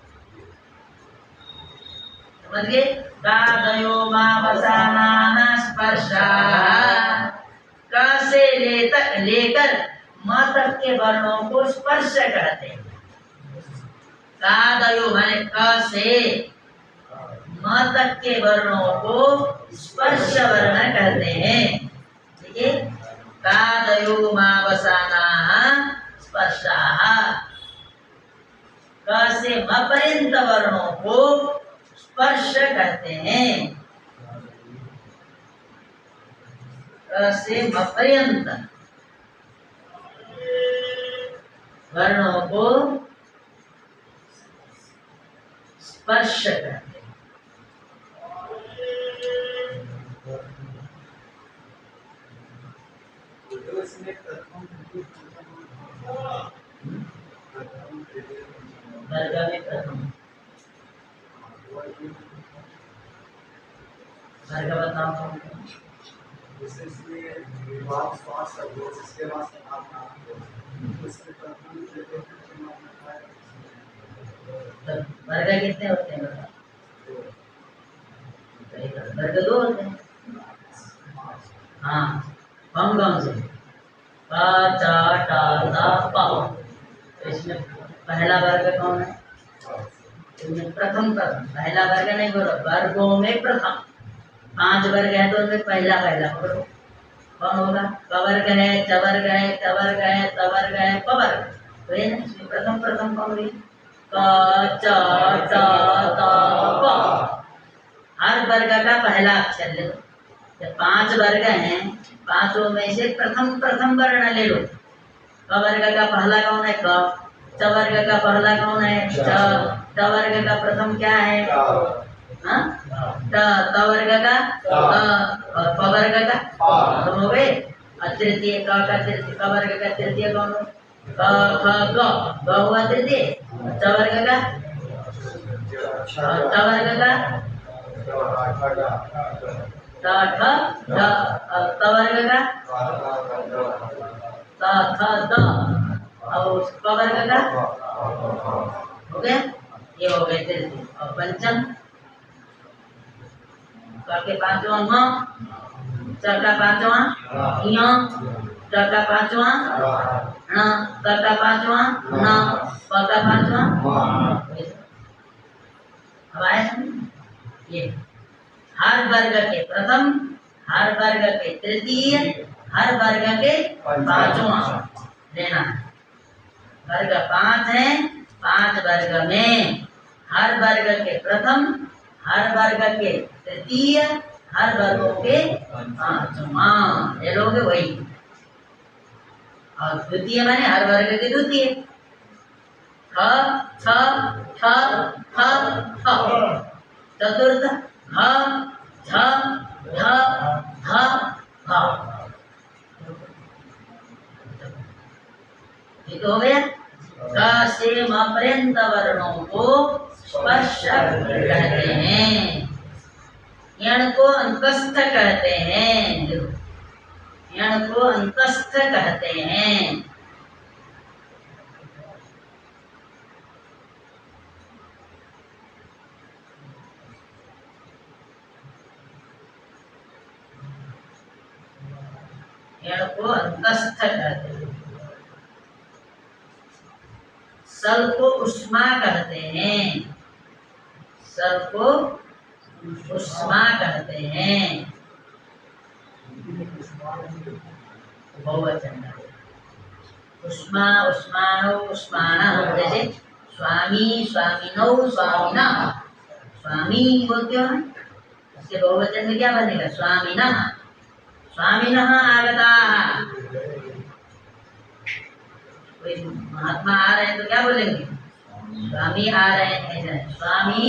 समझिए। कादयो मावसानाः स्पर्शाः। क से लेकर म तक के वर्णों को स्पर्श कहते हैं। कादयो माने क से म तक के वर्णों को स्पर्श वर्ण कहते हैं, ठीक है। कादयो मावसानाः स्पर्शाः। क से म पर्यंत वर्णों को स्पर्श कहते हैं। से पर्यंत वर्णों को स्पर्श कहते हैं। वर्ग में प्रथम वर्ग बताओ। वर्ग कितने होते हैं बताओ? वर्ग 2 होते हैं। हाँ, कौन कौन से? का, चा, टा, ता, पा। तो इसमें पहला वर्ग कौन है? इसमें प्रथम पहला वर्ग नहीं बोलो, वर्गों में प्रथम। 5 वर्ग है तो उनमें पहला बोलो कौन होगा? क वर्ग है, च वर्ग है, त वर्ग है, त वर्ग है, प वर्ग। तो ये ना इसमें प्रथम कौन हुई? क, च, ट, त, प। हर वर्ग का पहला अक्षर ले लो। जब 5 वर्ग हैं, 5 में से प्रथम वर्ण ले लो। क वर्ग का पहला कौन है? क। च वर्ग का पहला कौन है? च। ट वर्ग का प्रथम क्या है? हाँ, ट वर्ग का ट। और प वर्ग का तो हो गए। और तृतीय क वर्ग का तृतीय कौन हो? क, ख, ग। ग हुआ तृतीय। च वर्ग का ट वर्ग का ट, ठ, ड। त वर्ग का त, थ, द। और प वर्ग का हो गया। ये हो गए तृतीय। और पंचम क के 5वां म, च का 5वां य, ट का 5वां ण, क का 5वां न, प का 5वां। अब आया समझ? ये हर वर्ग के प्रथम, हर वर्ग के तृतीय, हर वर्ग के 5वां लेना है। वर्ग 5 है, 5 वर्ग में हर वर्ग के प्रथम, हर वर्ग के तृतीय, हर वर्गों के 5वां ले लोगे वही। और द्वितीय माने हर वर्ग के द्वितीय। ख, छ, ठ, थ, थ। चतुर्थ ह, झ, ढ, ध, ध। ये तो हो गया। क से म पर्यंत वर्णों को स्पर्श कहते हैं। यण को अंतस्थ कहते हैं। यण को अंतस्थ कहते हैं। यण को अंतस्थ कहते हैं। सल को उष्मा कहते हैं। सल को उष्मा कहते हैं। बहुवचन उष्मा, उष्माणो, उष्माणः। जैसे स्वामी, स्वामिनौ, स्वामिनः। स्वामी बोलते हो ना, इसके बहुवचन में क्या बनेगा? स्वामिनः। स्वामिनः आगताः। कोई महात्मा आ रहे हैं तो क्या बोलेंगे? स्वामी आ रहे हैं। स्वामी,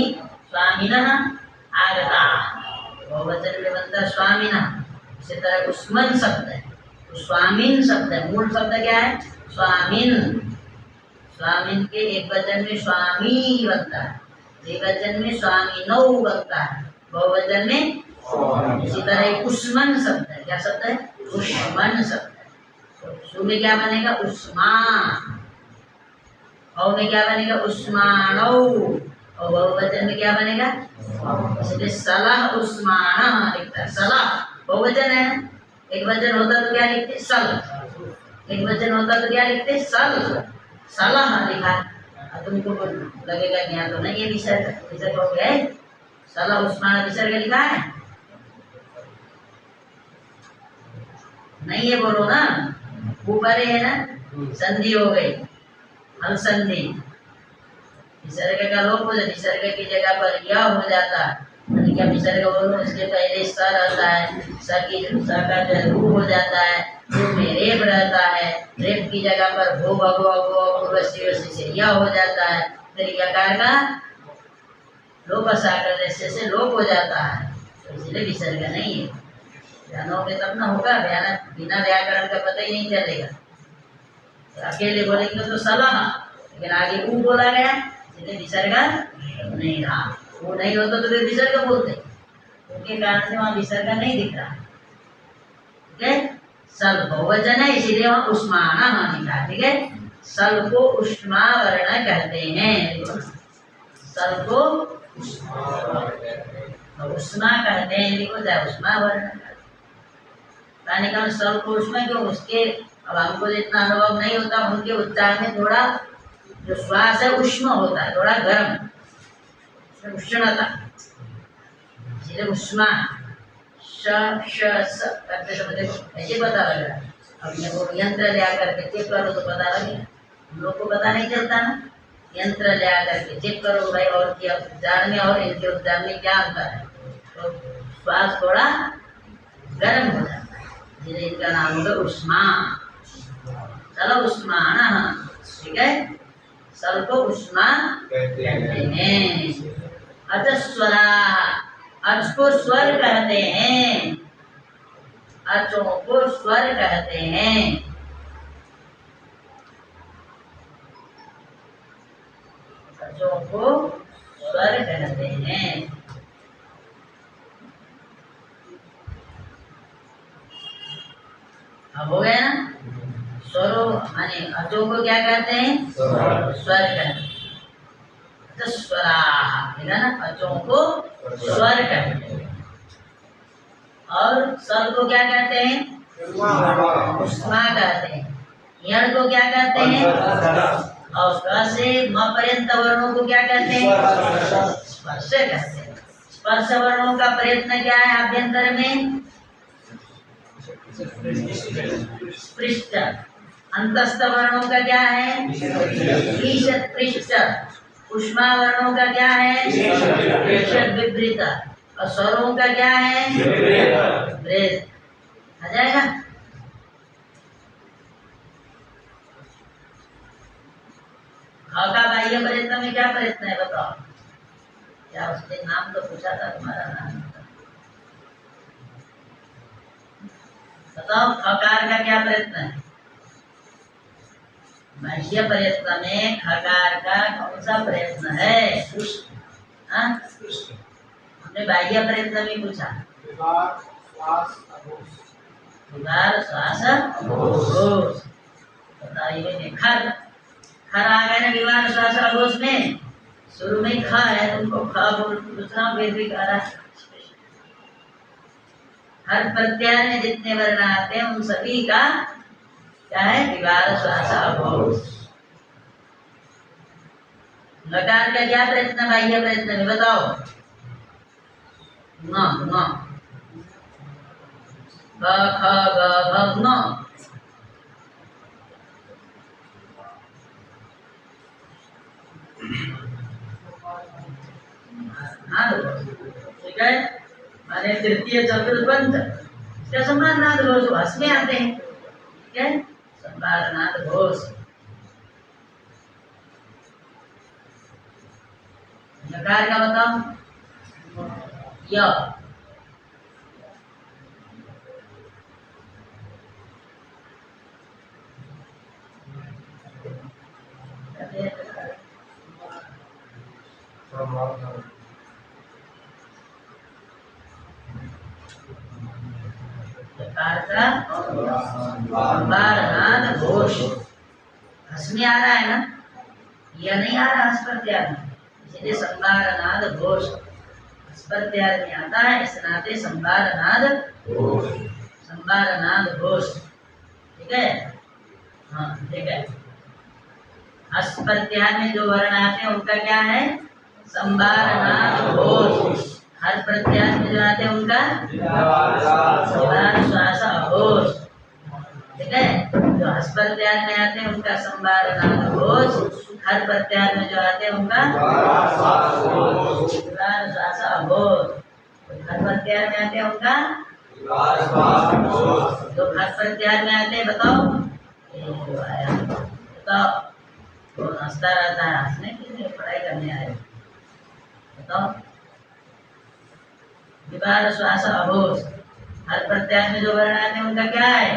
स्वामिनः आगताः। बहुवचन में बनता है स्वामिनः। इसी तरह उष्मन शब्द है, स्वामिन शब्द है। मूल शब्द क्या है? स्वामिन। स्वामिन के एक वचन में स्वामी बनता है, द्विवचन में स्वामिनौ बनता है, बहुवचन में। इसी तरह उष्मन शब्द है। क्या शब्द है? उष्मन शब्द है। सु में क्या बनेगा? उष्मा। औ में क्या बनेगा? उष्माणौ। और बहुवचन में क्या बनेगा? इसलिए सलह उष्माणः लिखता है। सलह बहुवचन है। एक वचन होता तो क्या लिखते? सल। एक वचन होता तो क्या लिखते? सल। सलह लिखा। तुमको लगेगा यहाँ तो नहीं, ये विसर्ग हो गया। सलह उष्माण विसर्ग लिखा है नहीं? ये बोलो ना, ऊपर है ना, संधि हो गई, हल संधि। विसर्ग का लोप हो जाता, विसर्ग की जगह पर यह हो जाता, क्या विसर्ग बोलो इसके पहले स रहता है, स की स का जो रू हो जाता है, रू में रेप रहता है, रेप की जगह पर भो भगो अगो पूर्वस्य से यह हो जाता है, फिर यकार का लोप साकर से लोप हो जाता है, तो इसलिए विसर्ग नहीं है। जानोगे तब ना होगा, बिना व्याकरण का पता ही नहीं चलेगा। तो अकेले बोलेंगे तो सलाह, लेकिन आगे ऊ बोला गया इसलिए विसर्ग नहीं रहा। वो नहीं होता तो फिर विसर्ग बोलते, उनके कारण से वहां विसर्ग नहीं दिख रहा। ठीक है, सल बहुवचन है इसीलिए वहां उष्माना लिखा। ठीक है, सल को उष्मा वर्ण कहते हैं, सल को उष्मा कहते हैं, देखो चाहे उष्मा वर्ण कहने का सल को उष्मा क्यों, उसके अब हमको जितना अनुभव नहीं होता, उनके उच्चारण में थोड़ा जो श्वास है उष्म होता है, थोड़ा गर्म उष्णता, इसलिए उष्मा करते समय ऐसे पता लग रहा है। अपने को यंत्र ले आकर के चेक करो तो पता लगे, हम लोग को पता नहीं चलता ना, यंत्र ले आकर के चेक करो भाई और के उच्चारण में और इनके उच्चारण में क्या अंतर है, तो श्वास थोड़ा गर्म हो जाता है, इसलिए इनका नाम होगा उष्मा। चलो उष्माना, ठीक है, सल को उष्मा कहते हैं। अचस्वरा, अच को स्वर कहते हैं, अचों को स्वर कहते हैं। अचों को स्वर कहते हैं। अब हो गया ना, स्वरो माने अचों को क्या कहते हैं, स्वर कहते हैं। स्वरा है ना, अचों को स्वर कहते हैं। और स्वर को क्या कहते हैं, उष्मा कहते हैं। यण को क्या कहते हैं, और क से म पर्यंत वर्णों को क्या कहते हैं, स्पर्श कहते हैं। स्पर्श वर्णों का प्रयत्न क्या है आभ्यंतर में, पृष्ठ। अंतस्थ वर्णों का क्या है, पृष्ठ। उष्मा वर्णों का क्या है, विपरीत। और स्वरों का क्या है, ब्रेद। आ जाएगा। ख का बाह्य प्रयत्न में क्या प्रयत्न है बताओ, क्या उसके नाम तो पूछा था, तुम्हारा नाम बताओ। खकार का क्या प्रयत्न है, बाह्य प्रयत्न में खकार का कौन सा प्रयत्न है, हमने बाह्य प्रयत्न में पूछा, उदार श्वास अघोष। बताइए खर, खर आ गए ना विवाह श्वास अघोष में, शुरू में ख है, तुमको ख बोल दूसरा फिर भी कह रहा। हर प्रत्याय में जितने वर्ण आते हैं उन सभी का क्या है, विवाह श्वास अघोष। लकार का क्या प्रयत्न, बाह्य प्रयत्न में बताओ, न न ब ख ग घ न। ठीक है, माने तृतीय चतुर्थ पंच इसका सम्मान नाद घोष हस में आते हैं। ठीक है, सम्मान नाद घोष। नकार का बताओ, य। संभारनाद घोष हस में आ रहा है ना, यह नहीं आ रहा हस प्रत्याय में, इसलिए संभारनाद घोष हस प्रत्याय में आता है, इस नाते संभारनाद घोष, संभारनाद घोष। ठीक है, हाँ ठीक है। हस प्रत्याय में जो वर्ण आते हैं उनका क्या है, संभारनाद घोष। हर प्रत्याय में जो आते हैं उनका श्वास अघोष। ठीक है, जो हस प्रत्याय में आते हैं उनका संभारनाद घोष, हर प्रत्याहार में जो आते हैं उनका उकार श्वास अघोष। हर प्रत्याहार में आते हैं उनका जो हर प्रत्याहार में आते हैं बताओ। जो आया बताओ। वो हंसता रहता है, हंसने के लिए पढ़ाई करने आए बताओ। विकार श्वास अघोष। हर प्रत्याहार में जो वर्ण आते हैं उनका क्या है?